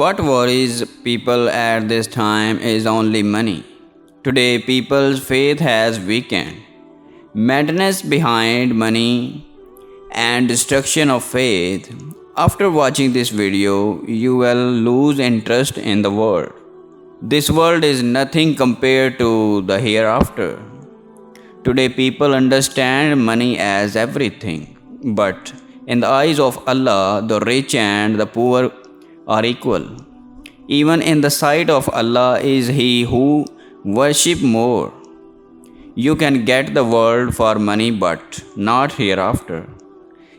What worries people at this time is only money. Today, people's faith has weakened. Madness behind money and destruction of faith. After watching this video, you will lose interest in the world. This world is nothing compared to the hereafter. Today, people understand money as everything, but in the eyes of Allah, the rich and the poor are equal. Even in the sight of Allah is he who worship more. You can get the world for money, but not hereafter.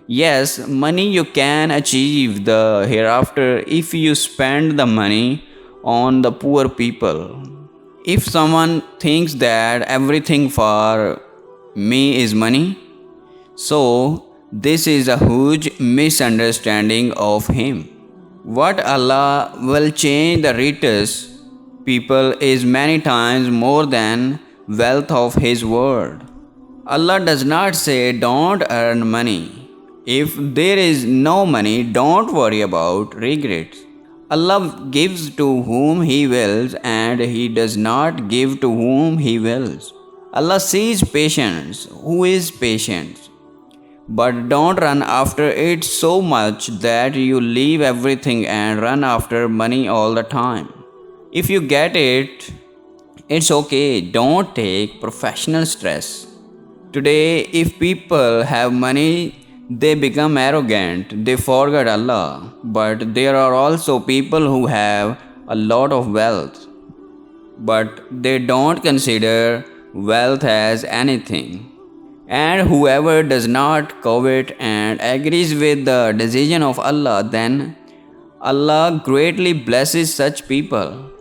Yes, money you can achieve the hereafter if you spend the money on the poor people. If someone thinks that everything for me is money, so this is a huge misunderstanding of him. What Allah will change the richest people is many times more than wealth of His word. Allah does not say don't earn money. If there is no money, don't worry about regrets. Allah gives to whom He wills and He does not give to whom He wills. Allah sees patience. Who is patient? But don't run after it so much that you leave everything and run after money all the time. If you get it, it's okay. Don't take professional stress. Today, if people have money, they become arrogant. They forget Allah. But there are also people who have a lot of wealth, but they don't consider wealth as anything. And whoever does not covet and agrees with the decision of Allah, then Allah greatly blesses such people.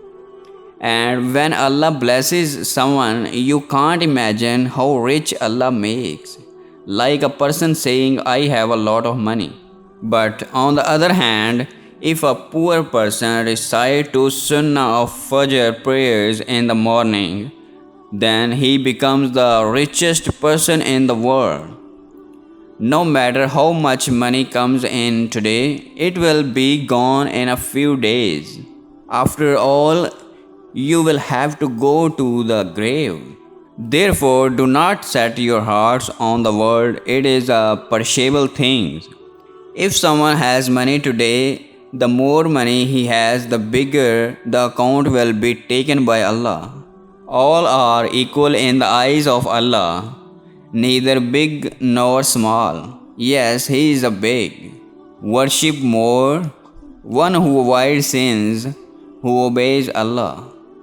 And when Allah blesses someone, you can't imagine how rich Allah makes. Like a person saying, I have a lot of money. But on the other hand, if a poor person recites two sunnah of Fajr prayers in the morning, then he becomes the richest person in the world. No matter how much money comes in today, it will be gone in a few days. After all, you will have to go to the grave. Therefore, do not set your hearts on the world. It is a perishable thing. If someone has money today, the more money he has, the bigger the account will be taken by Allah. All are equal in the eyes of Allah, neither big nor small. Yes, He is a big. Worship more, one who avoids sins, who obeys Allah.